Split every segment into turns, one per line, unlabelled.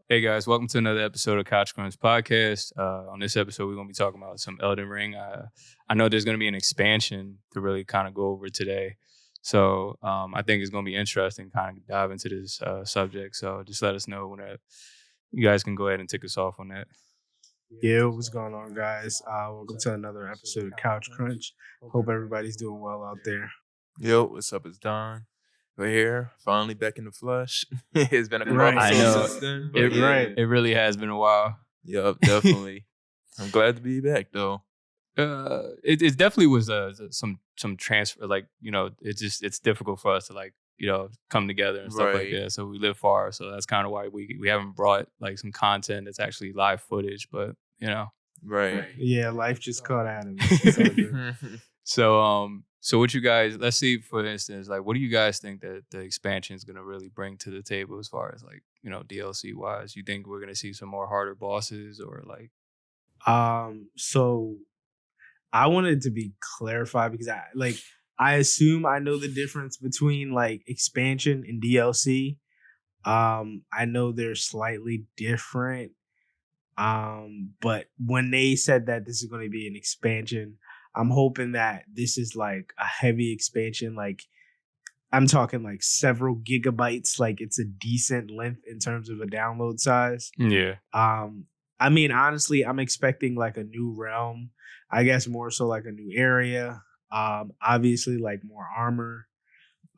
Hey guys, welcome to another episode of Couch Crunch Podcast. On this episode, we're going to be talking about some Elden Ring. I know there's going to be an expansion to really kind of go over today. So I think it's going to be interesting kind of dive into this subject. So just let us know when you guys can go ahead and take us off on that.
Yeah, what's going on, guys? Welcome to another episode of Couch Crunch. Hope everybody's doing well out there.
Yo, what's up? It's Don. We're here, finally back in the flush. It's been a couple
Right.
I
episodes
know.
since then.
It-
But yeah.
right.
It really has been a while.
Yup, definitely. I'm glad to be back though.
It definitely was some transfer. Like, it's difficult for us to come together and stuff like
Right.
that. So we live far, so that's kind of why we haven't brought like some content that's actually live footage. But
Right.
Yeah, life just caught out of me. It's all good.
So what you guys? Let's see, for instance, like what do you guys think that the expansion is gonna really bring to the table as far as like DLC wise? You think we're gonna see some more harder bosses or like?
So I wanted to be clarified because I assume I know the difference between like expansion and DLC. I know they're slightly different. But when they said that this is going to be an expansion, I'm hoping that this is like a heavy expansion. Like I'm talking like several gigabytes. Like it's a decent length in terms of a download size.
Yeah.
I mean, honestly, I'm expecting like a new realm. I guess more so like a new area. Obviously, like more armor.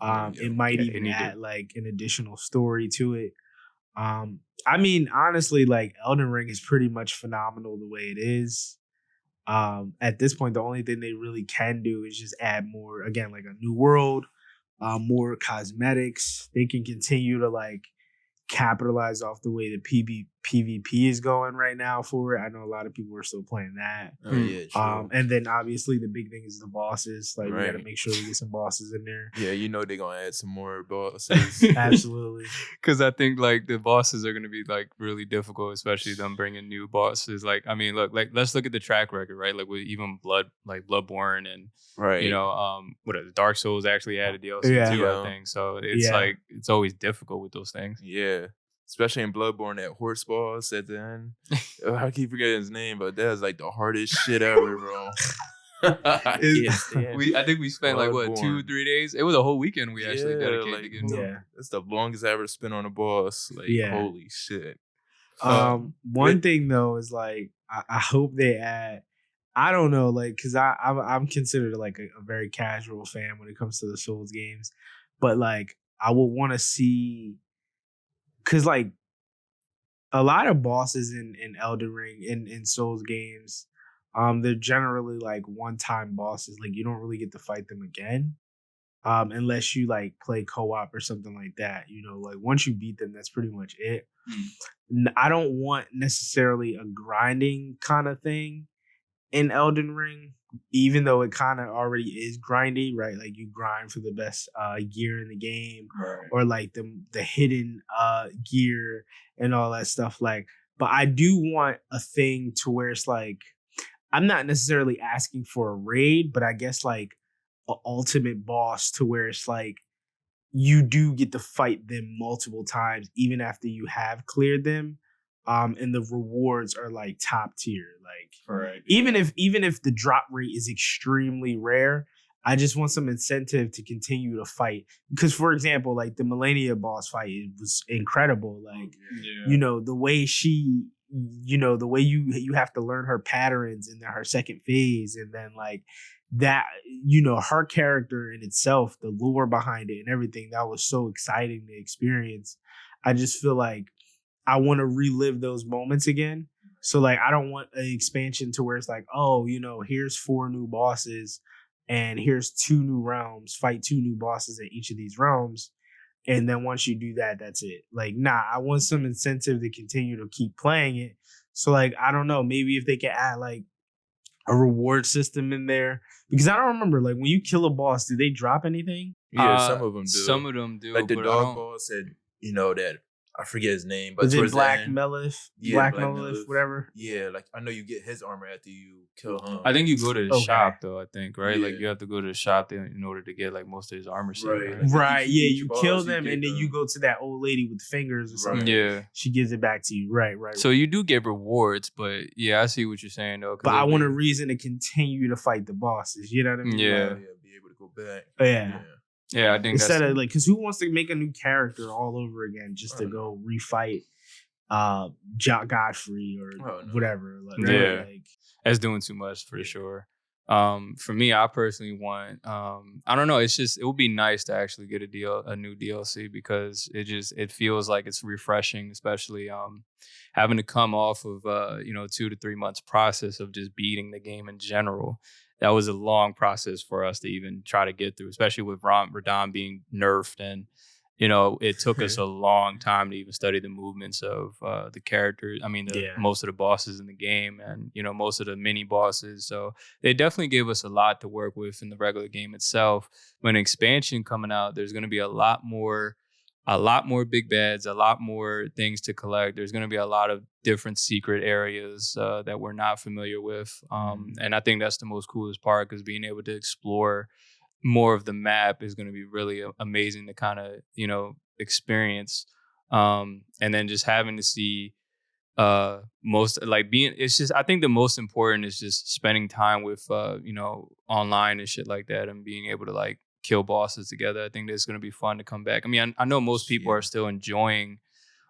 It might
Yeah,
even
it
add like an additional story to it. I mean, honestly, like Elden Ring is pretty much phenomenal the way it is. At this point, the only thing they really can do is just add more, again, like a new world, more cosmetics. They can continue to like capitalize off the way the PvP is going right now for it. I know a lot of people are still playing that.
Oh yeah, true.
And then obviously the big thing is the bosses. Like we got to
Right.
make sure we get some bosses in there.
Yeah, they're gonna add some more bosses.
Absolutely.
Because I think like the bosses are gonna be like really difficult, especially them bringing new bosses. Like I mean, look, like let's look at the track record, right? Like with even Bloodborne and
Right.
what are Dark Souls actually added DLC
Yeah.
too,
Yeah.
I think. So it's
Yeah.
like it's always difficult with those things.
Yeah. Especially in Bloodborne, that horse boss at the end. I keep forgetting his name, but that was like the hardest shit ever, bro. I can't stand
I think we spent like what
Bloodborne.
2-3 days. It was a whole weekend we actually
Yeah,
dedicated
like,
to getting to.
Yeah.
That's the longest I ever spent on a boss. Like,
Yeah.
holy shit.
One thing though is like I hope they add. I don't know, like, cause I'm considered like a very casual fan when it comes to the Souls games, but like I would want to see, cause like a lot of bosses in Elden Ring in Souls games, they're generally like one-time bosses. Like you don't really get to fight them again, unless you like play co-op or something like that. Like once you beat them, that's pretty much it. I don't want necessarily a grinding kind of thing in Elden Ring, even though it kind of already is grindy, right? Like you grind for the best gear in the game, or like the hidden gear and all that stuff. Like, but I do want a thing to where it's like I'm not necessarily asking for a raid, but I guess like an ultimate boss to where it's like you do get to fight them multiple times, even after you have cleared them. And the rewards are like top tier. Like even if the drop rate is extremely rare, I just want some incentive to continue to fight. Because for example, like the Millennia boss fight, it was incredible. Like the way she, the way you have to learn her patterns in her second phase, and then like that, her character in itself, the lore behind it and everything, that was so exciting to experience. I just feel like I want to relive those moments again. So like I don't want an expansion to where it's like, oh, here's 4 new bosses and here's 2 new realms, fight 2 new bosses in each of these realms. And then once you do that, that's it. Like, nah, I want some incentive to continue to keep playing it. So like, I don't know, maybe if they could add like a reward system in there, because I don't remember, like when you kill a boss, do they drop anything?
Yeah, some of them do.
Some of them do.
Like the
but
dog boss that I forget his name, but
Was it
towards the
Black
end-
Melith?
Yeah,
Black
Black
Melith,
Melith.
whatever.
Yeah, like I know you get his armor after you kill him.
I think you go to the
Okay.
shop though. I think right, like
Yeah.
you have to go to the shop in order to get like most of his armor set.
Right.
Right.
Right,
You
yeah,
eat
you
your
kill
boss, you
them
get
and then you
them.
go to that old lady with fingers or
Right.
something.
Yeah.
She gives it back to you. Right.
So you do get rewards, but yeah, I see what you're saying though. 'cause
But I
it'll
want a
be-
reason to continue to fight the bosses. You know what I mean?
Yeah.
Like,
Be able to go back.
yeah.
Yeah, I think
Instead
that's
of like, because who wants to make a new character all over again just
I
to
don't
go refight Godfrey or
Oh, no.
whatever? Like,
Yeah.
like,
that's doing too much for sure. For me, I personally want. I don't know. It's just it would be nice to actually get a new DLC because it feels like it's refreshing, especially having to come off of 2 to 3 months process of just beating the game in general. That was a long process for us to even try to get through, especially with Radahn being nerfed and. It took us a long time to even study the movements of the characters. I mean, most of the bosses in the game and, most of the mini bosses. So they definitely gave us a lot to work with in the regular game itself. When expansion coming out, there's going to be a lot more big bads, a lot more things to collect. There's going to be a lot of different secret areas that we're not familiar with. And I think that's the most coolest part because being able to explore more of the map is going to be really amazing to kind of experience, and then just having to see I think the most important is just spending time with online and shit like that and being able to like kill bosses together. I think that's going to be fun to come back. I mean, I know most people are still enjoying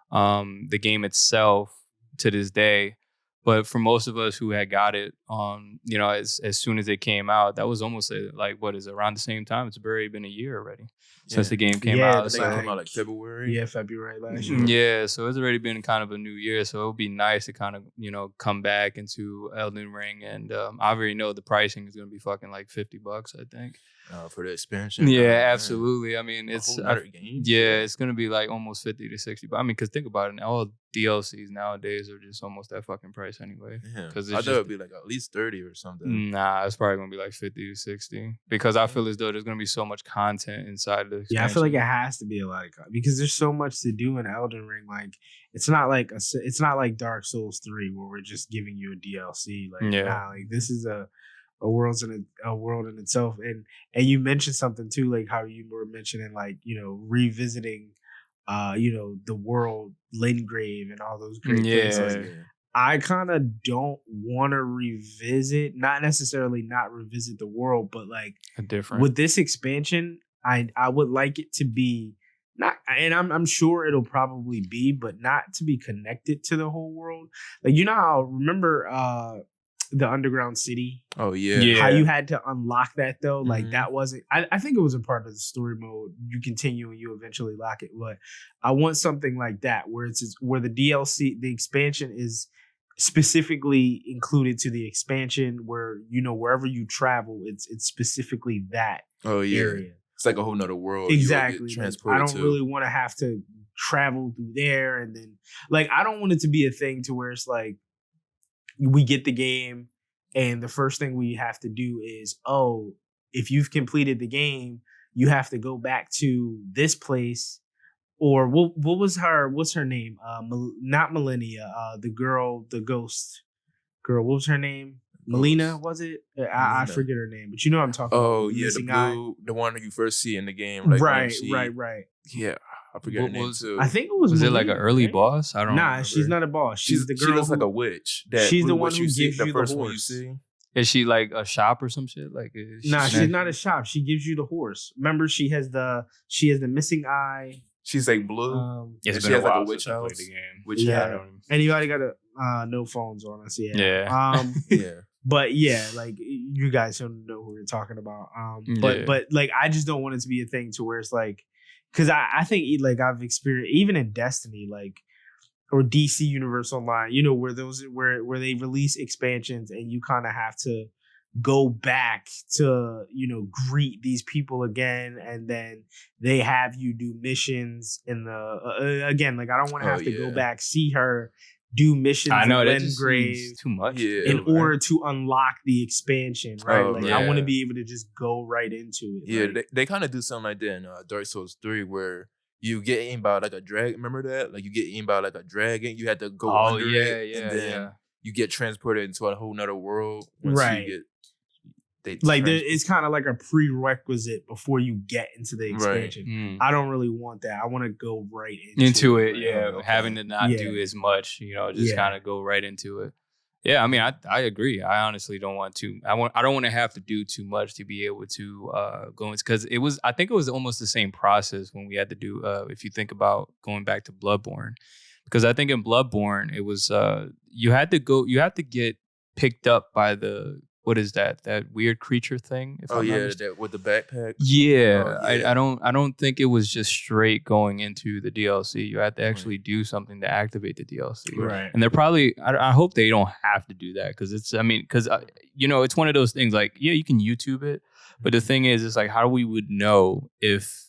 the game itself to this day. But for most of us who had got it, as soon as it came out, that was almost around the same time. It's already been a year already since the game came out.
I think it came out like February.
Yeah, February last year.
Yeah, so it's already been kind of a new year. So it would be nice to kind of come back into Elden Ring, and I already know the pricing is going to be fucking like $50, I think.
For the expansion.
Yeah, absolutely. I mean,
It's
going to be like almost 50 to 60. But I mean, because think about it, all DLCs nowadays are just almost that fucking price anyway.
Yeah,
because
I thought it'd be like at least 30 or something.
Nah, it's probably gonna be like 50 to 60 because I feel as though there's gonna be so much content inside the expansion.
Yeah, I feel like it has to be a lot of because there's so much to do in Elden Ring. Like it's not like Dark Souls 3 where we're just giving you a DLC. Like nah, like this is a world in itself. And you mentioned something too, like how you were mentioning like revisiting the world, Lingrave, and all those great places. I kind of don't want to revisit, not necessarily not revisit the world, but like with this expansion, I would like it to be not, and I'm sure it'll probably be, but not to be connected to the whole world. Like how remember the underground city?
Oh yeah.
How you had to unlock that though? Mm-hmm. Like that wasn't. I think it was a part of the story mode. You continue and you eventually lock it. But I want something like that where where the DLC, the expansion is specifically included to the expansion. Where wherever you travel, it's specifically that area.
It's like a whole nother world.
Exactly. I don't really want to have to travel through there, and then I don't want it to be a thing to where it's like we get the game and the first thing we have to do is, if you've completed the game, you have to go back to this place. Or what's her name? Not Millennia, the ghost girl. What was her name? Melina, was it? I forget her name, but you know what I'm talking about.
Oh, yeah, the blue, the one that you first see in the game. Like
right.
Yeah, I forget her name too.
I think it was.
Was
Melina,
it like an early boss? I don't know.
Nah, she's not a boss. She's the girl.
She looks like a witch.
She's the one who gives you the
first
horse.
one you see.
Is she like a shop or some shit?
She's not a shop. She gives you the horse. Remember, she has the missing eye.
She's like blue.
It's
she
been
has
a while
like a witch
since I
house.
played the game.
Yeah. Anybody got no phones on us?
Yeah.
Yeah.
But yeah, like you guys don't know who we're talking about. But like I just don't want it to be a thing to where it's like, because I think like I've experienced even in Destiny, like or DC Universe Online, where where they release expansions and you kind of have to go back to greet these people again, and then they have you do missions in the again, like I don't want to have to go back, see her do missions.
I know
in
that
Grave
too much.
in order to unlock the expansion, right? I want to be able to just go right into it.
Yeah, they kind of do something like that in Dark Souls 3 where you get eaten by like a dragon. Remember that? Like you get eaten by like a dragon. You had to go under it, and then you get transported into a whole nother world. Once you get,
it's kind of like a prerequisite before you get into the expansion. I don't really want that. I want to go right into it.
Having to not do as much, just kind of go right into it. Yeah, I mean, I agree. I honestly don't want to. I don't want to have to do too much to be able to go into, because I think it was almost the same process when we had to do. If you think about going back to Bloodborne, because I think in Bloodborne it was you had to get picked up by the. What is that weird creature thing?
That with the backpack.
Yeah, I don't think it was just straight going into the DLC. You had to actually do something to activate the DLC.
Right.
And they're probably. I hope they don't have to do that, because it's one of those things. Like, yeah, you can YouTube it, but the thing is, it's like, how we would know if.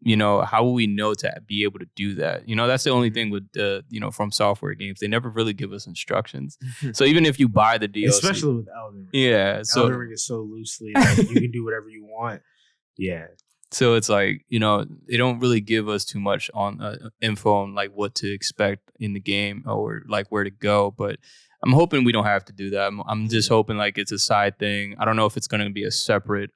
How will we know to be able to do that? That's the only thing with FromSoftware games. They never really give us instructions. So even if you buy the DLC,
especially with Elden Ring, Elden Ring is so loosely like you can do whatever you want. Yeah.
So it's like, they don't really give us too much on info on like what to expect in the game or like where to go. But I'm hoping we don't have to do that. I'm just hoping like it's a side thing. I don't know if it's going to be a separate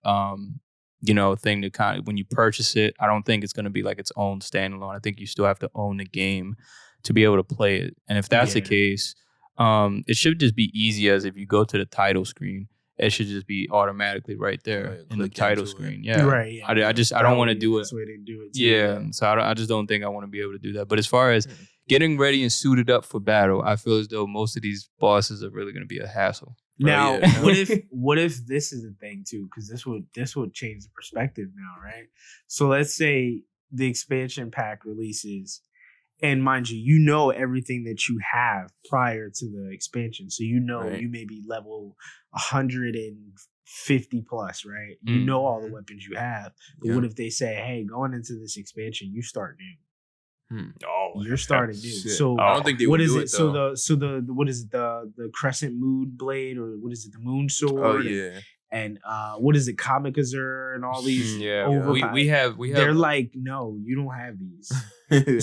thing to kind of, when you purchase it, I don't think it's going to be like its own standalone. I think you still have to own the game to be able to play it. And if that's the case, it should just be easy as if you go to the title screen, it should just be automatically right there in the title screen. Yeah. Right. Yeah. I don't want to do it.
That's the way they do it.
Yeah. So I just don't think I want to be able to do that. But as far as getting ready and suited up for battle, I feel as though most of these bosses are really going to be a hassle.
Now, what if this is a thing too? Because this would change the perspective now, right? So let's say the expansion pack releases, and mind you, everything that you have prior to the expansion. So you may be level 150 plus, right? You know all the weapons you have. But what if they say, hey, going into this expansion, you start new? You're starting new. So
I don't think they would do it.
So the what is it, the crescent moon blade, or what is it, the moon sword? And what is it, Kamikaze and all these?
We have.
They're like, no, you don't have these.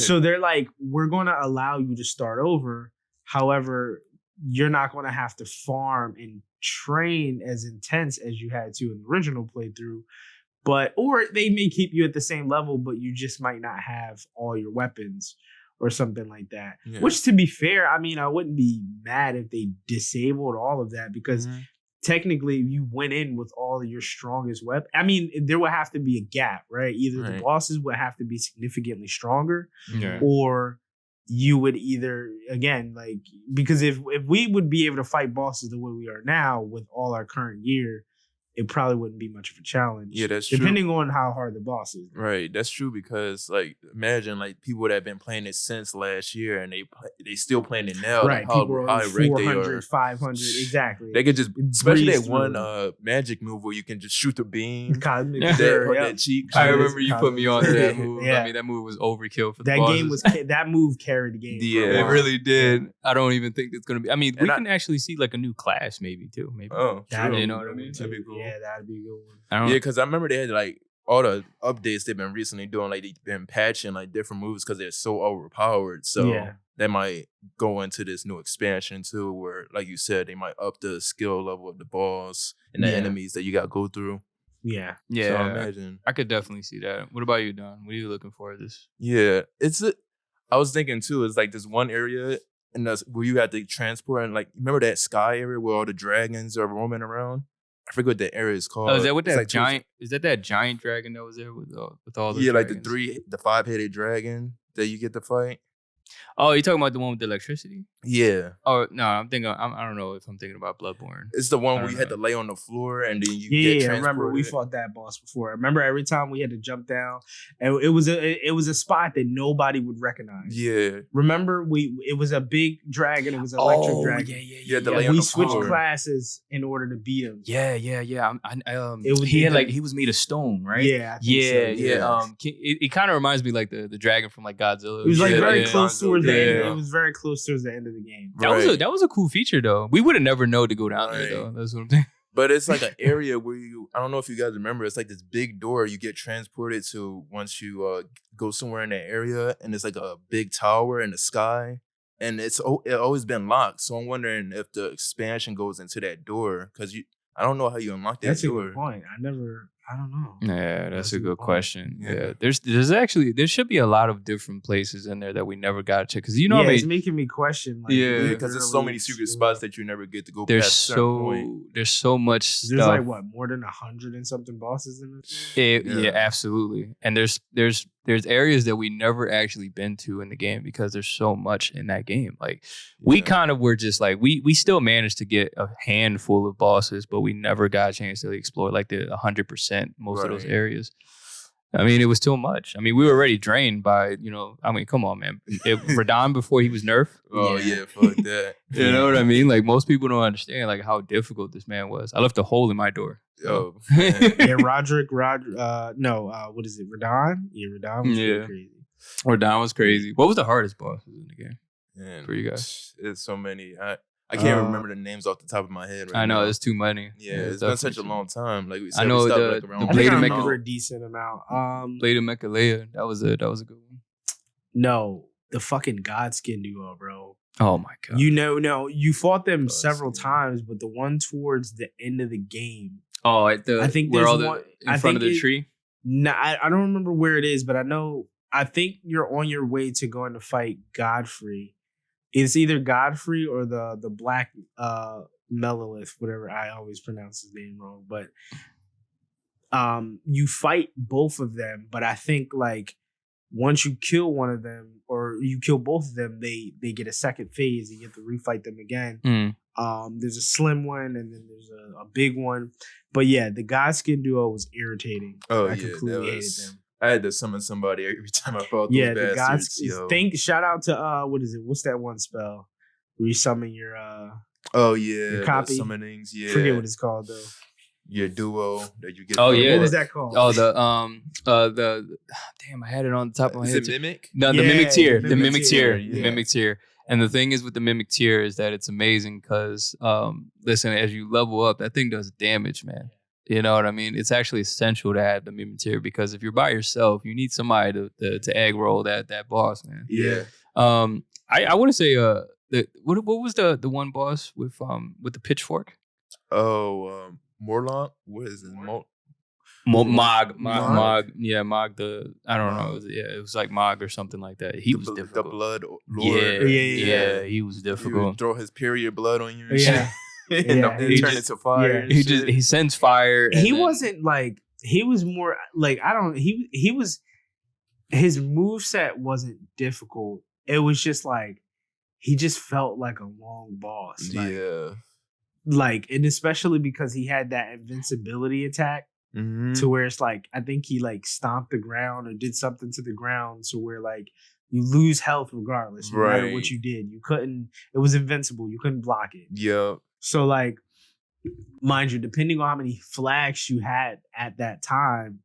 So they're like, we're going to allow you to start over. However, you're not going to have to farm and train as intense as you had to in the original playthrough. Or they may keep you at the same level, but you just might not have all your weapons or something like that. Yeah. Which, to be fair, I mean, I wouldn't be mad if they disabled all of that, because technically, if you went in with all of your strongest weapons, I mean, there would have to be a gap, right? Either the bosses would have to be significantly stronger, or you would either, again, like, because if we would be able to fight bosses the way we are now with all our current gear, it probably wouldn't be much of a challenge.
Yeah, that's true.
Depending on how hard the boss is.
Right, that's true, because like, imagine like people that have been playing it since last year and they still playing it now.
Right,
like
people are 400, 500, exactly.
They could just, especially that one magic move where you can just shoot the beam.
Cosmic
that cheek.
I remember you put me on to that move. I mean, that move was overkill for the
that
bosses.
That move carried the game.
Yeah, it really did. I don't even think it's gonna be. I mean, we can actually see like a new class maybe too. Maybe.
Oh,
you know what I mean?
That'd be cool.
Yeah, that'd be a good one.
Yeah, because I remember they had like all the updates they've been recently doing, like they've been patching like different moves because they're so overpowered. So they might go into this new expansion too, where, like you said, they might up the skill level of the boss and the enemies that you got to go through.
Yeah.
So I imagine.
I could definitely see that. What about you, Don? What are you looking for this?
Yeah, I was thinking too, it's like this one area where you had to transport, and like, remember that sky area where all the dragons are roaming around? I forget what the area is called.
Oh, is that what that giant? Is that giant dragon that was there with all the?
Yeah, dragons? Like the 5-headed dragon that you get to fight.
Oh, you're talking about the one with the electricity?
Yeah.
Oh no, I don't know if I'm thinking about Bloodborne.
It's the one where you had to lay on the floor and then you get transported.
I remember we fought that boss before. I remember every time we had to jump down, and it was a spot that nobody would recognize.
Yeah.
Remember it was a big dragon. It was an electric dragon.
Yeah.
We switched classes in order to beat him.
Yeah. He was made of stone, right?
Yeah.
It kind of reminds me like the dragon from like Godzilla.
It was like very close towards the end. It was very close towards the end of the game.
That was a cool feature though. We would have never known to go down there though. That's what I'm saying.
But it's like an area where I don't know if you guys remember, it's like this big door you get transported to once you go somewhere in that area, and it's like a big tower in the sky, and it always been locked. So I'm wondering if the expansion goes into that door, because I don't know how you unlock that door.
That's a good point. I don't know.
Yeah, that's a good question. Yeah. There's there should be a lot of different places in there that we never got to check. Because
it's making me question. Like,
because there's so many secret spots that you never get to go
there's
past.
There's so much stuff.
There's like what, more than 100 and something bosses in this?
Yeah, absolutely. And there's areas that we never actually been to in the game because there's so much in that game. Like we kind of were just like we still managed to get a handful of bosses, but we never got a chance to explore like the 100% most of those areas. I mean, it was too much. I mean, we were already drained by, I mean, come on, man. Radon before he was nerfed.
Oh, yeah, fuck that.
You know what I mean? Like, most people don't understand, like, how difficult this man was. I left a hole in my door.
Oh,
what is it? Radon? Yeah, Radon was pretty crazy.
Radon was crazy. What was the hardest boss in the game?
Man,
for you guys?
It's so many. I can't remember the names off the top of my head.
I know, there's too many.
Yeah, it's been such a long time. Like we said,
I know
the
Blade of
remember a decent amount.
Blade of Mechalea, that was a good one.
No, the fucking Godskin duo, bro.
Oh my god.
You fought them several times, but the one towards the end of the game.
Oh, I think there's one in front of the tree.
No, I don't remember where it is, but I think you're on your way to going to fight Godfrey. It's either Godfrey or the black Melolith, whatever. I always pronounce his name wrong, but you fight both of them. But I think like once you kill one of them or you kill both of them, they get a second phase. You get to refight them again. There's a slim one and then there's a big one. But yeah, the Godskin duo was irritating.
Oh,
I completely hated them.
I had to summon somebody every time I fought those bastards.
Shout out to what is it? What's that one spell where you summon your
your
copy
summonings? Yeah,
forget what it's called though.
Your duo that you get.
Oh yeah, what was that called?
Oh the damn, I had it on the top of my head.
Is it Mimic?
No, the Mimic Tier. The Mimic Tier.
Yeah.
The Mimic Tier. And the thing is with the Mimic Tier is that it's amazing because listen, as you level up, that thing does damage, man. You know what I mean? It's actually essential to have the Mimic Tier because if you're by yourself, you need somebody to egg roll that boss, man.
Yeah.
I want to say what was the one boss with the pitchfork?
Oh, Morlock. What is it?
Mog. Yeah, Mog. I don't know. It was like Mog or something like that. He was difficult.
The blood lord.
Yeah. He was difficult.
He would throw his period blood on you.
Yeah.
He turned into fire.
He sends fire.
He wasn't like he was more like he was his moveset wasn't difficult. It was just like he just felt like a long boss. Like and especially because he had that invincibility attack to where it's like I think he like stomped the ground or did something to the ground so where like you lose health regardless, no matter what you did. You couldn't. It was invincible. You couldn't block it.
Yeah.
So like, mind you, depending on how many flags you had at that time,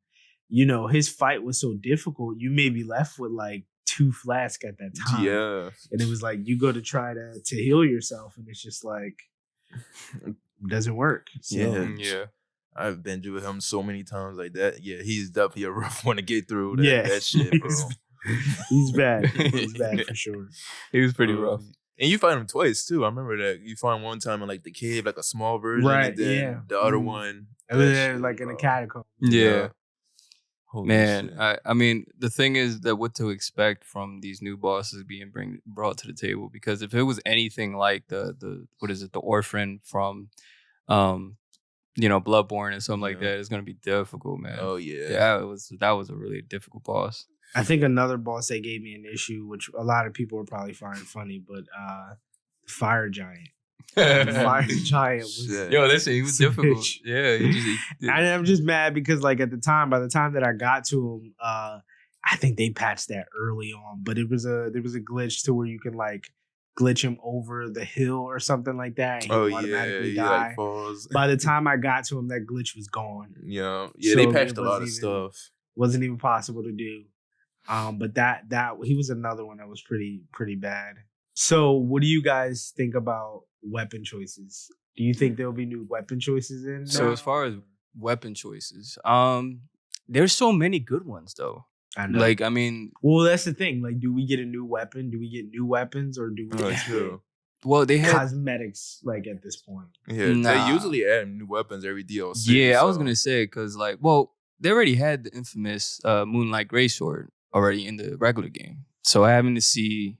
his fight was so difficult. You may be left with like 2 flasks at that time.
Yeah.
And it was like you go to try to heal yourself, and it's just like it doesn't work. So,
yeah. I've been with him so many times like that. Yeah, he's definitely a rough one to get through. That shit, bro.
He's bad. He's bad for sure.
He was pretty rough.
And you fight him twice too. I remember that you fought him one time in like the cave, like a small version,
right?
And then the other one,
like in a catacomb.
Yeah.
Holy
man,
shit.
I mean, the thing is that what to expect from these new bosses being brought to the table, because if it was anything like the orphan from Bloodborne and something like that, it's gonna be difficult, man.
Oh yeah.
Yeah, that was a really difficult boss.
I think another boss that gave me an issue, which a lot of people will probably find funny, but the Fire Giant. The Fire Giant was
listen, he was difficult. Yeah,
and I'm just mad because like at the time, by the time that I got to him, I think they patched that early on, but there was a glitch to where you can like glitch him over the hill or something like that. And he automatically die.
Like falls.
By the time I got to him, that glitch was gone.
Yeah,
So
they patched a lot of stuff.
Wasn't even possible to do. But that he was another one that was pretty bad. So what do you guys think about weapon choices? Do you think there'll be new weapon choices in?
So as far as weapon choices, there's so many good ones though.
I know.
Like, I mean,
well, that's the thing. Like, do we get a new weapon? Do we get new weapons, or do we just get
well, they had
cosmetics? Like at this point,
Yeah, they usually add new weapons every DLC.
Yeah, so. I was gonna say because like, well, they already had the infamous Moonlight Greysword already in the regular game, so having to see.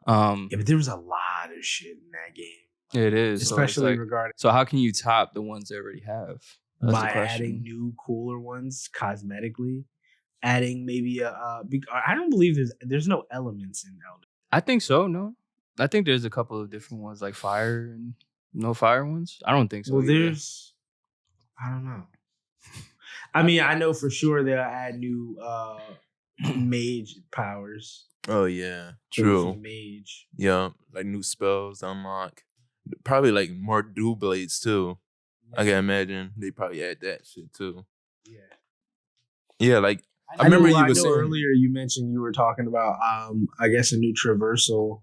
Yeah, but there was a lot of shit in that game.
It is,
especially
like,
regarding.
So how can you top the ones they already have?
That's by adding new, cooler ones cosmetically. Adding maybe I don't believe there's no elements in Elden.
I think so. No, I think there's a couple of different ones like fire and no fire ones. I don't think so.
Well, there's, I don't know. I mean, I know for sure they'll add new mage powers.
Oh yeah, true.
Mage.
Yeah, like new spells unlock. Probably like more dual blades too. Yeah. I can imagine they probably add that shit too. Yeah. Yeah, like. I remember you were saying
earlier. You mentioned you were talking about, I guess, a new traversal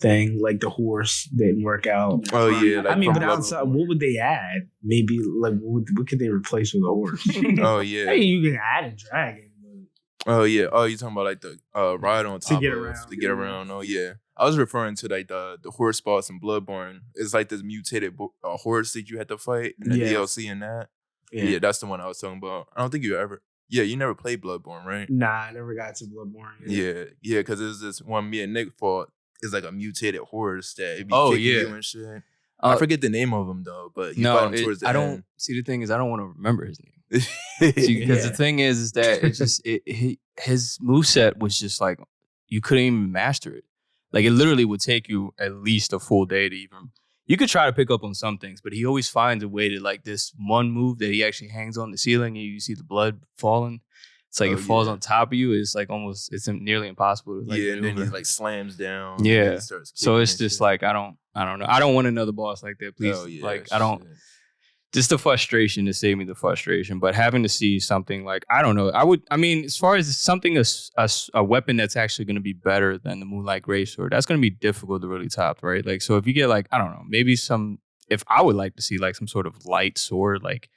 thing, like the horse didn't work out.
Oh yeah, like
I mean, but outside, what would they add? Maybe like what could they replace with a horse?
Oh yeah,
hey, you can add a dragon. But...
Oh yeah, oh you talking about like the ride on top to get around. Oh yeah, I was referring to like the horse boss in Bloodborne. It's like this mutated horse that you had to fight in the DLC and that. Yeah, that's the one I was talking about. I don't think you ever. Yeah, you never played Bloodborne, right?
Nah, I never got to Bloodborne.
Yeah, because there's this one me and Nick fought. It's like a mutated horse that it be kicking you and shit. I forget the name of him though, but you fight him towards the end.
Don't see. The thing is, I don't want to remember his name because the thing is that it's just his moveset was just like you couldn't even master it. Like it literally would take you at least a full day to even. You could try to pick up on some things, but he always finds a way to like this one move that he actually hangs on the ceiling and you see the blood falling. It's like it falls on top of you. It's like almost, it's nearly impossible to like
and then he like slams down.
Yeah. So it's just like, I don't know. I don't want another boss like that, please. I don't. Just the frustration to save me the frustration, but having to see something like, I don't know. I mean, as far as something, a weapon that's actually going to be better than the Moonlight Greysword, that's going to be difficult to really top, right? Like, so if you get like, I don't know, maybe if I would like to see like some sort of light sword, like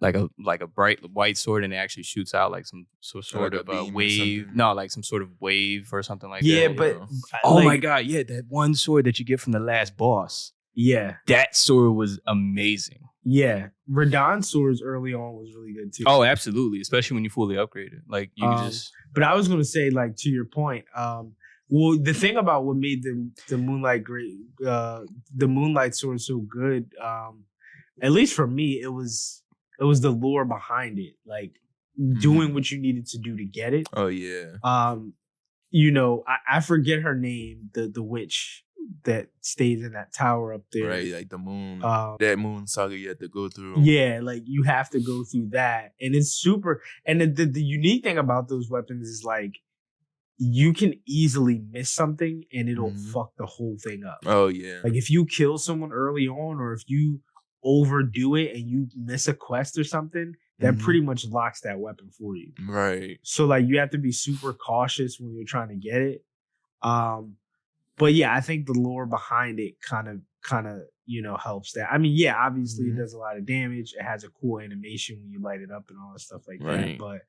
a bright white sword and it actually shoots out like some sort of a wave. No, like some sort of wave or something like that.
Yeah, but
oh my God, yeah, that one sword that you get from the last boss.
Yeah.
That sword was amazing.
Yeah. Radahn's swords early on was really good too.
Oh, absolutely. Especially when you fully upgrade it. Like you can just
But I was gonna say, like, to your point, well, the thing about what made the Moonlight sword so good, at least for me, it was the lore behind it. Like doing what you needed to do to get it.
Oh yeah.
You know, I forget her name, the witch that stays in that tower up there.
Right, like the moon. That moon saga you have to go through.
Yeah, like you have to go through that. And it's super. And the unique thing about those weapons is like you can easily miss something and it'll fuck the whole thing up.
Oh yeah.
Like if you kill someone early on or if you overdo it and you miss a quest or something, that pretty much locks that weapon for you.
Right.
So like you have to be super cautious when you're trying to get it. But yeah, I think the lore behind it kind of helps that. I mean, yeah, obviously it does a lot of damage. It has a cool animation when you light it up and all that stuff like that. But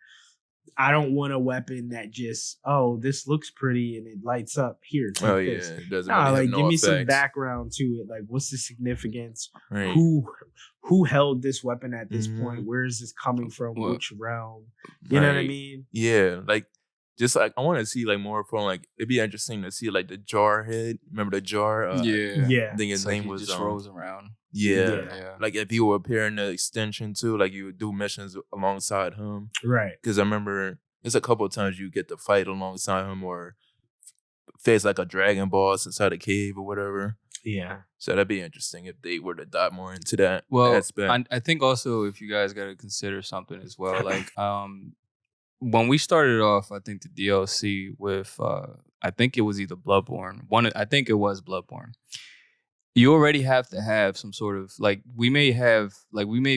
I don't want a weapon that just, this looks pretty and it lights up here.
Oh yeah, it doesn't. Really
like
give
me
effects.
Some background to it. Like, what's the significance?
Right.
Who held this weapon at this point? Where is this coming from? Which realm? You know what I mean?
Yeah, like. Just like I want to see like more from like it'd be interesting to see like the jar head. Remember the jar?
Yeah.
I think his name
like
was
just rolls around.
Yeah. Like if he would appear in the extension too, like you would do missions alongside him.
Right.
Because I remember there's a couple of times you get to fight alongside him or face like a dragon boss inside a cave or whatever.
Yeah.
So that'd be interesting if they were to dive more into that
aspect. I think also if you guys got to consider something as well, like when we started off, I think the DLC with, I think it was either Bloodborne. I think it was Bloodborne. You already have to have some sort of, like, we may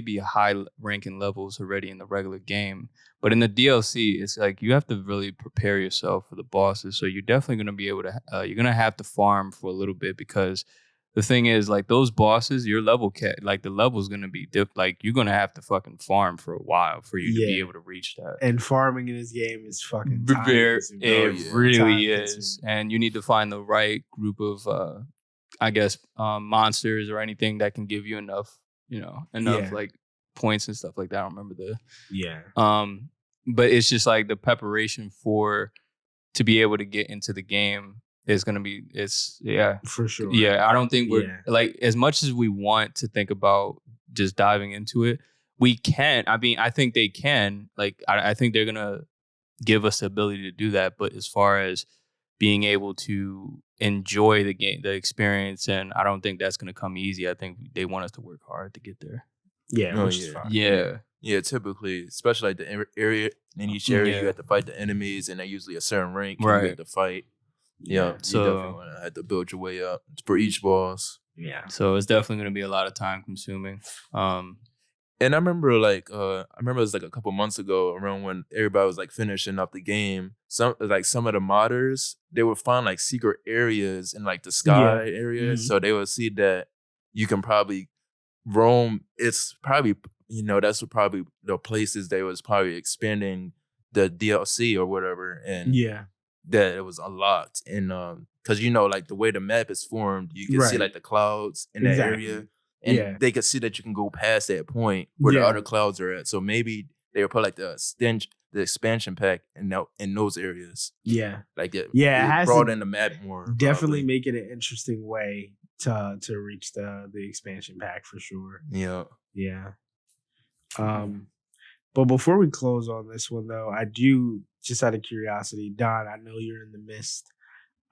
be high ranking levels already in the regular game, but in the DLC, it's like you have to really prepare yourself for the bosses. So you're definitely going to be able to, you're going to have to farm for a little bit because the thing is, like, those bosses, your level like the level's gonna be like you're gonna have to fucking farm for a while for you to be able to reach that.
And farming in this game is fucking
it really is. And you need to find the right group of I guess monsters or anything that can give you enough, like points and stuff like that. I don't remember but it's just like the preparation to be able to get into the game is going to be,
for sure.
Yeah. I don't think we're like, as much as we want to think about just diving into it, we can't. I mean, I think they can, like, I think they're going to give us the ability to do that. But as far as being able to enjoy the game, the experience, and I don't think that's going to come easy. I think they want us to work hard to get there.
Yeah. Which is fine.
Yeah.
Yeah, typically, especially like the area, in each area, you have to fight the enemies, and they're usually a certain rank you have to fight. Yeah, so you definitely want to have to build your way up for each boss.
Yeah.
So it's definitely going to be a lot of time consuming.
And I remember it was like a couple months ago, around when everybody was like finishing up the game. Some of the modders, they would find like secret areas in like the sky area, so they would see that you can probably roam. It's probably that's what probably the places they was probably expanding the DLC or whatever, and that it was unlocked. And because like the way the map is formed, you can see like the clouds in that area. And they could see that you can go past that point where the other clouds are at. So maybe they would put like the expansion pack in those areas.
Yeah.
Like it
has
broaden the map more.
Definitely make it an interesting way to reach the expansion pack for sure.
Yeah.
Yeah. But before we close on this one though, I do, just out of curiosity, Don, I know you're in the midst.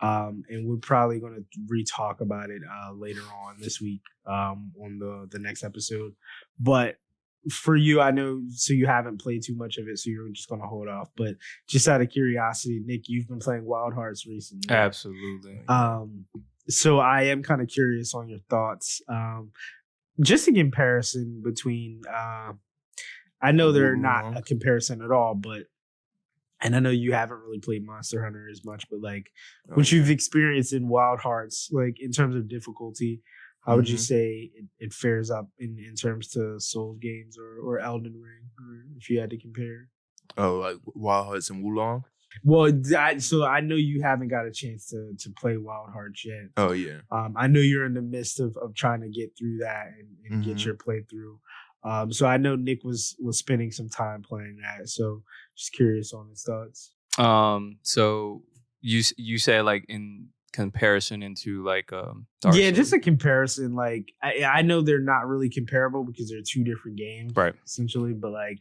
And we're probably going to re-talk about it later on this week on the next episode. But for you, I know, so you haven't played too much of it, so you're just going to hold off. But just out of curiosity, Nick, you've been playing Wild Hearts recently.
Absolutely.
So I am kind of curious on your thoughts. Just a comparison between, I know they're not a comparison at all, but and I know you haven't really played Monster Hunter as much, but like what you've experienced in Wild Hearts, like in terms of difficulty, how would you say it fares up in terms to Souls games or Elden Ring, or if you had to compare?
Oh, like Wild Hearts and Wulong?
Well, so I know you haven't got a chance to play Wild Hearts yet.
Oh yeah.
I know you're in the midst of trying to get through that and get your playthrough. So I know Nick was spending some time playing that. So just curious on his thoughts.
So you say like in comparison into like Dark
Souls?
Just
a comparison. Like I know they're not really comparable because they're two different games,
right?
Essentially, but like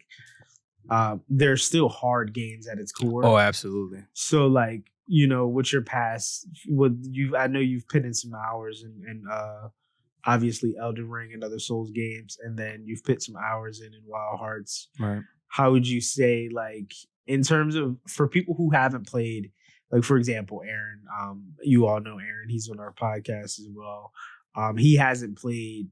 they're still hard games at its core.
Oh, absolutely.
So like what's your past? I know you've put in some hours and obviously Elden Ring and other Souls games, and then you've put some hours in Wild Hearts.
Right.
How would you say, like, in terms of, for people who haven't played, like, for example, Aaron, you all know Aaron, he's on our podcast as well. He hasn't played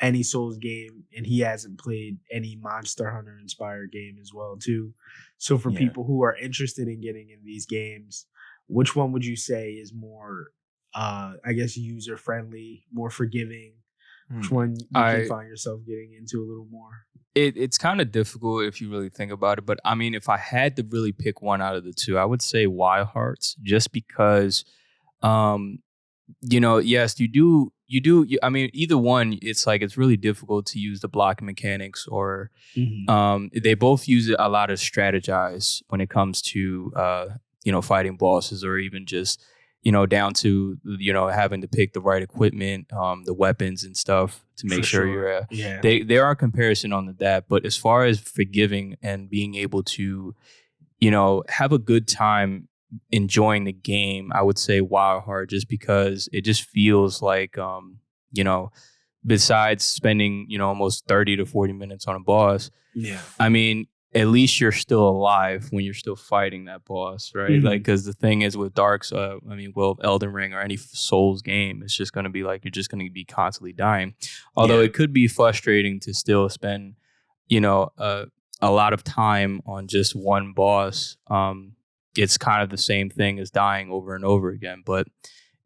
any Souls game, and he hasn't played any Monster Hunter inspired game as well, too. So for people who are interested in getting in these games, which one would you say is more I guess user friendly, more forgiving? Which one you can find yourself getting into a little more?
It's kind of difficult if you really think about it, but I mean, if I had to really pick one out of the two, I would say Wild Hearts, just because, yes, you do. I mean, either one, it's like it's really difficult to use the blocking mechanics, or they both use a lot of strategize when it comes to fighting bosses, or even just down to having to pick the right equipment, the weapons and stuff to make sure you're there are comparison on that. But as far as forgiving and being able to have a good time enjoying the game, I would say Wild Heart, just because it just feels like besides spending almost 30 to 40 minutes on a boss, I mean, at least you're still alive when you're still fighting that boss, right? Like, because the thing is with Elden Ring or any Souls game, it's just going to be like you're just going to be constantly dying. Although it could be frustrating to still spend, a lot of time on just one boss. It's kind of the same thing as dying over and over again. But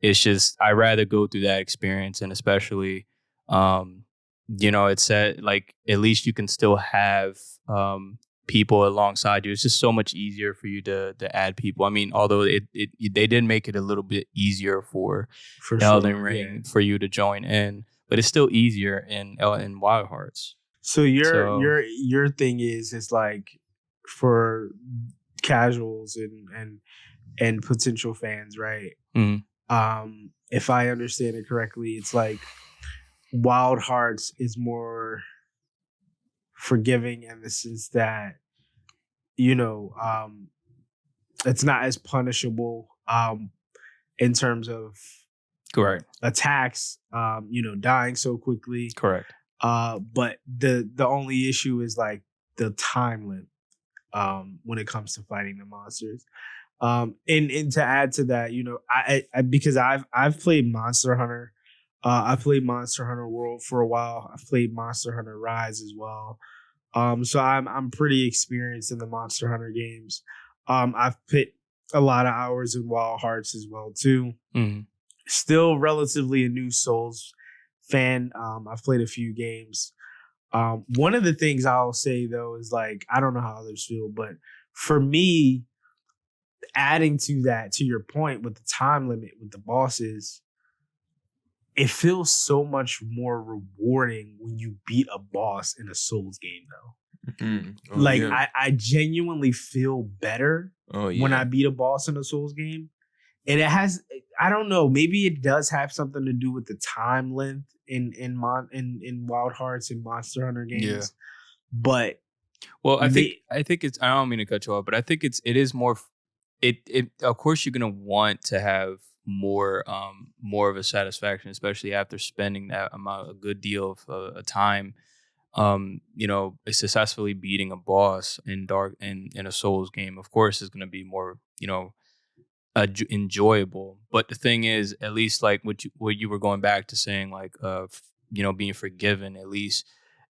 it's just I rather go through that experience, and especially, it's said like at least you can still have people alongside you. It's just so much easier for you to add people. I mean, although they did make it a little bit easier for Elden Ring for you to join in, but it's still easier in Wild Hearts.
So your thing is it's like for casuals and potential fans, right?
Mm-hmm.
If I understand it correctly, it's like Wild Hearts is more forgiving in the sense that it's not as punishable in terms of
correct
attacks, dying so quickly.
Correct.
But the only issue is like the time limit when it comes to fighting the monsters. And to add to that, I because I've played Monster Hunter. I played Monster Hunter World for a while. I've played Monster Hunter Rise as well. So I'm pretty experienced in the Monster Hunter games. I've put a lot of hours in Wild Hearts as well too.
Mm-hmm.
Still relatively a new Souls fan. I've played a few games. One of the things I'll say though is like I don't know how others feel, but for me, adding to that, to your point with the time limit with the bosses, it feels so much more rewarding when you beat a boss in a Souls game, though.
Mm-hmm. Oh,
like
yeah.
I genuinely feel better when I beat a boss in a Souls game, and it has. I don't know. Maybe it does have something to do with the time length in Wild Hearts and Monster Hunter games.
Yeah.
But
I think it's. I don't mean to cut you off, but I think it is more. It of course you're gonna want to have more of a satisfaction, especially after spending that amount, a good deal of a time, successfully beating a boss in a Souls game. Of course, is going to be more, enjoyable. But the thing is, at least like what you were going back to saying, like, being forgiven, at least.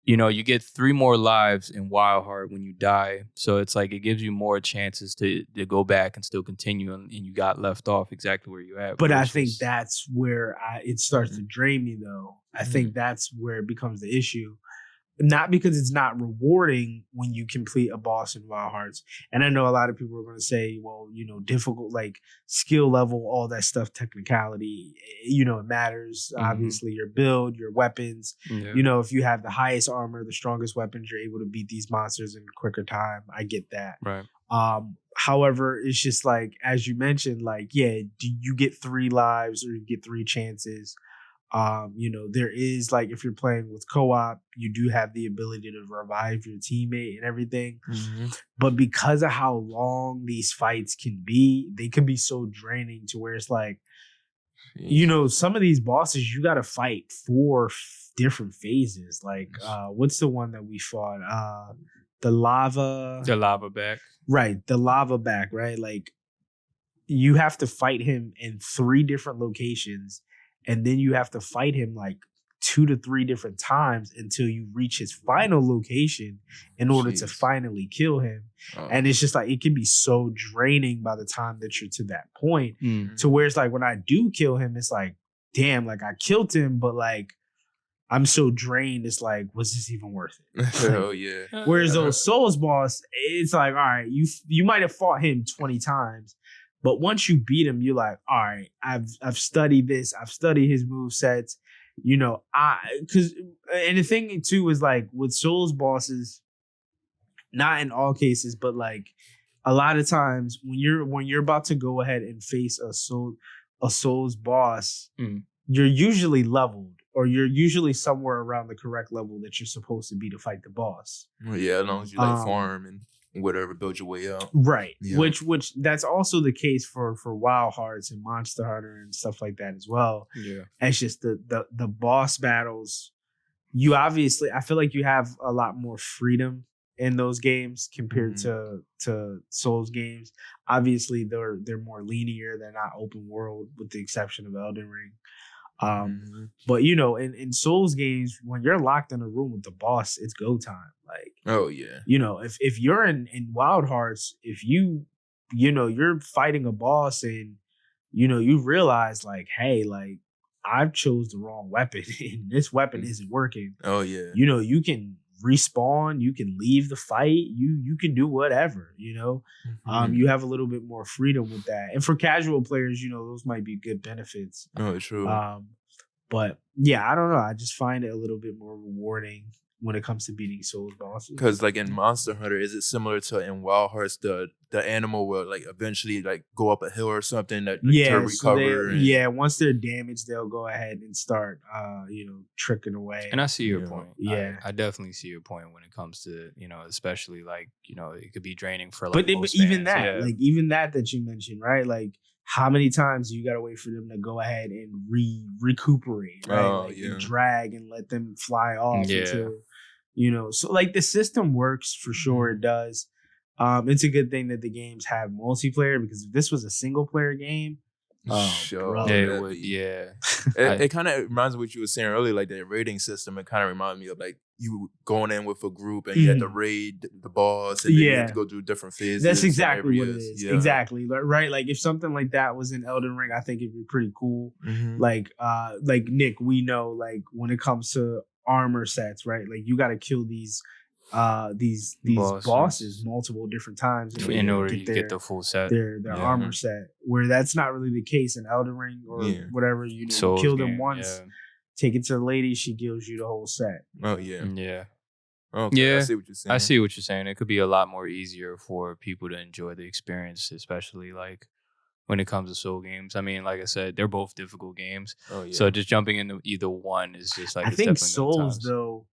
You get 3 more lives in Wild Heart when you die. So it's like it gives you more chances to go back and still continue, and you got left off exactly where you at.
But I think that's where it starts to drain me, though. I think that's where it becomes the issue. Not because it's not rewarding when you complete a boss in Wild Hearts. And I know a lot of people are going to say, well, difficult, like skill level, all that stuff, technicality, it matters. Mm-hmm. Obviously, your build, your weapons. Yeah. If you have the highest armor, the strongest weapons, you're able to beat these monsters in a quicker time. I get that.
Right.
However, it's just like, as you mentioned, like, yeah, do you get 3 lives or you get 3 chances? There is like if you're playing with co-op, you do have the ability to revive your teammate and everything. Mm-hmm. But because of how long these fights can be, they can be so draining to where it's like, some of these bosses you got to fight 4 different phases. Like, what's the one that we fought? The lava
back.
Right, the lava back. Right, like you have to fight him in 3 different locations. And then you have to fight him like 2 to 3 different times until you reach his final location in order to finally kill him. And it's just like, it can be so draining by the time that you're to that point to where it's like, when I do kill him, it's like, damn, like I killed him, but like, I'm so drained. It's like, was this even worth it?
Oh yeah.
Whereas those Souls boss, it's like, all right, you might have fought him 20 times. But once you beat him, you're like, all right, I've studied this. I've studied his movesets. And the thing too is like with Souls bosses, not in all cases, but like a lot of times when you're about to go ahead and face a Souls boss, you're usually leveled, or you're usually somewhere around the correct level that you're supposed to be to fight the boss.
Well, yeah, as long as you like farm and whatever, build your way up.
Right. Yeah. Which that's also the case for Wild Hearts and Monster Hunter and stuff like that as well.
Yeah.
It's just the boss battles. You obviously, I feel like you have a lot more freedom in those games compared to Souls games. Obviously, they're more linear. They're not open world, with the exception of Elden Ring. But in Souls games, when you're locked in a room with the boss, it's go time. Like,
oh yeah,
if you're in Wild Hearts, if you're fighting a boss and you realize like, hey, like I've chose the wrong weapon and this weapon isn't working.
Oh yeah.
You can respawn, you can leave the fight, you can do whatever, you have a little bit more freedom with that. And for casual players, those might be good benefits.
Oh, true.
But yeah, I don't know. I just find it a little bit more rewarding when it comes to beating Souls bosses.
Because like in Monster Hunter, is it similar to in Wild Hearts, the animal will like eventually like go up a hill or something that to recover?
Once they're damaged, they'll go ahead and start tricking away.
And I see your point.
Yeah.
I definitely see your point when it comes to, especially like, it could be draining for like
but even
fans.
that, like even that you mentioned, right? Like how many times you got to wait for them to go ahead and recuperate, right? And drag and let them fly off until, so like the system works for sure. It does. It's a good thing that the games have multiplayer, because if this was a single player game,
it would,
it kind of reminds me of what you were saying earlier, like the raiding system. It kind of reminded me of like you going in with a group and you had to raid the boss, and then you had to go through different phases.
That's exactly what it is. Yeah. Exactly, right? Like if something like that was in Elden Ring, I think it'd be pretty cool. Like Nick, we know like when it comes to armor sets, right? Like you got to kill these bosses multiple different times
in order to get the full set,
their armor set, where that's not really the case in Elden Ring or whatever. You kill them once, take it to the lady, she gives you the whole set.
Oh yeah.
Okay,
yeah, I see what you're saying.
It could be a lot more easier for people to enjoy the experience, especially like when it comes to Soul games. I mean, like I said, they're both difficult games.
Oh yeah.
So just jumping into either one is just like,
I think Souls though.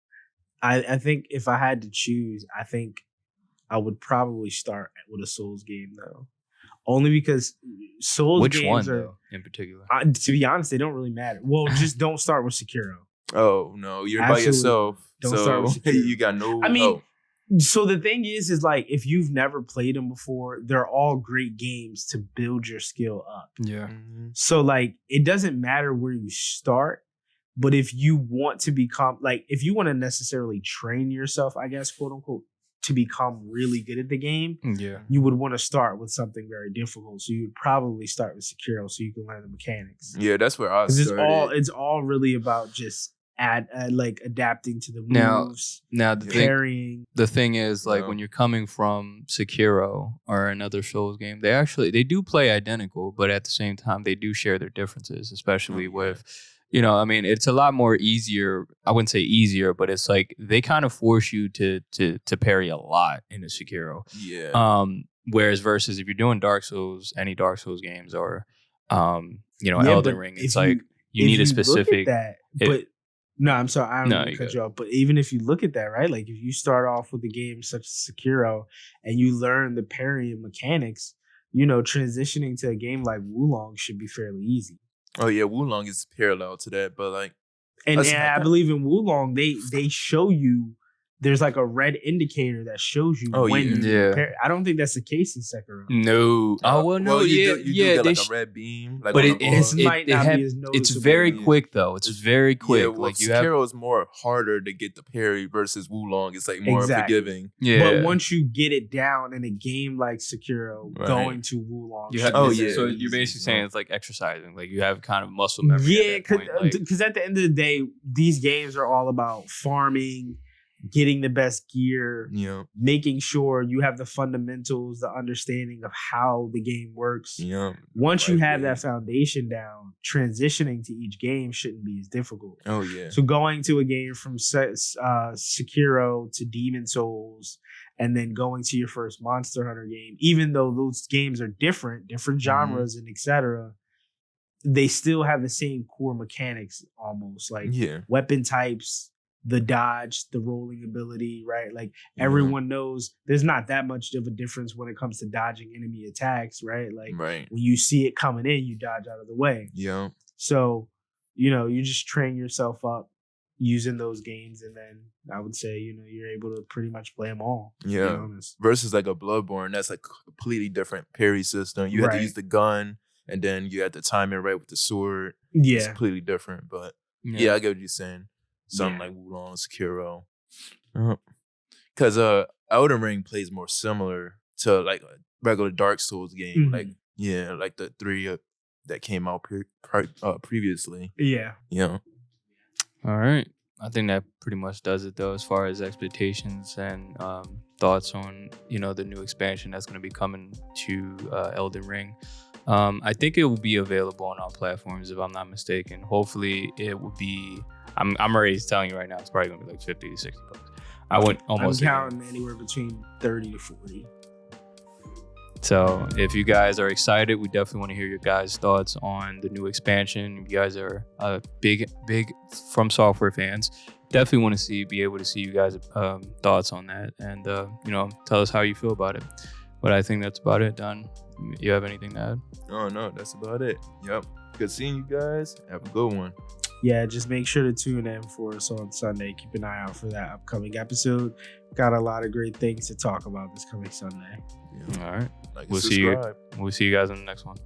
I think if I had to choose, I think I would probably start with a Souls game though, only because Souls games are
in particular.
To be honest, they don't really matter. Well, just don't start with Sekiro.
Oh no, you're by yourself.
Don't start with Sekiro.
You got no.
I mean, so the thing is like if you've never played them before, they're all great games to build your skill up.
Yeah.
So like it doesn't matter where you start. But if you want to become, like, if you want to necessarily train yourself, I guess, quote unquote, to become really good at the game, you would want to start with something very difficult. So you'd probably start with Sekiro so you can learn the mechanics.
Yeah, that's where I started.
It's all really about just adapting to the moves.
Now
parrying.
The thing is, like, when you're coming from Sekiro or another Souls game, they do play identical, but at the same time, they do share their differences, especially with. I mean, it's a lot more easier. I wouldn't say easier, but it's like they kind of force you to parry a lot in a Sekiro.
Yeah.
Whereas versus if you're doing Dark Souls, any Dark Souls games or Elden Ring, it's like you need a specific.
No, I'm sorry, I don't want to cut you off. But even if you look at that, right? Like if you start off with a game such as Sekiro and you learn the parrying mechanics, transitioning to a game like Wulong should be fairly easy.
Oh yeah, Wulong is parallel to that, but like,
and I believe in Wulong they show you there's like a red indicator that shows you when you parry. I don't think that's the case in Sekiro.
No.
You get like a red beam, like,
but it's very quick though. It's very quick.
Yeah, well, Sekiro is more harder to get the parry versus Wulong. It's like more forgiving.
Yeah. But once you get it down in a game like Sekiro, going to Wulong.
So you're basically saying it's like exercising. Like you have kind of muscle memory.
Yeah, because at the end of the day, these games are all about farming, getting the best gear, making sure you have the fundamentals, the understanding of how the game works. Once you have that foundation down, transitioning to each game shouldn't be as difficult.
Oh yeah.
So going to a game from Sekiro to Demon Souls, and then going to your first Monster Hunter game, even though those games are different genres and etc., they still have the same core mechanics almost, like weapon types, the dodge, the rolling ability, right? Like everyone knows there's not that much of a difference when it comes to dodging enemy attacks, right? Like when you see it coming in, you dodge out of the way.
Yeah.
So, you just train yourself up using those games, and then I would say, you're able to pretty much play them all.
Yeah. Versus like a Bloodborne, that's like a completely different parry system. You have to use the gun, and then you have to time it right with the sword.
Yeah.
It's completely different, but I get what you're saying. Something like Wulong, Sekiro. Because Elden Ring plays more similar to like a regular Dark Souls game. Like, like the three that came out previously.
Yeah.
Yeah.
All right. I think that pretty much does it, though, as far as expectations and thoughts on, the new expansion that's going to be coming to Elden Ring. I think it will be available on all platforms, if I'm not mistaken. Hopefully, it will be. I'm already telling you right now, it's probably going to be like 50 to 60 bucks. I went almost.
I'm counting anywhere between 30 to 40.
So if you guys are excited, we definitely want to hear your guys' thoughts on the new expansion. If you guys are big FromSoftware fans, definitely want to be able to see you guys' thoughts on that, and tell us how you feel about it. But I think that's about it. Don, you have anything to add?
Oh no, that's about it. Yep. Good seeing you guys. Have a good one.
Yeah, just make sure to tune in for us on Sunday. Keep an eye out for that upcoming episode. Got a lot of great things to talk about this coming Sunday.
Yeah.
All right.
Like
We'll see you guys in the next one.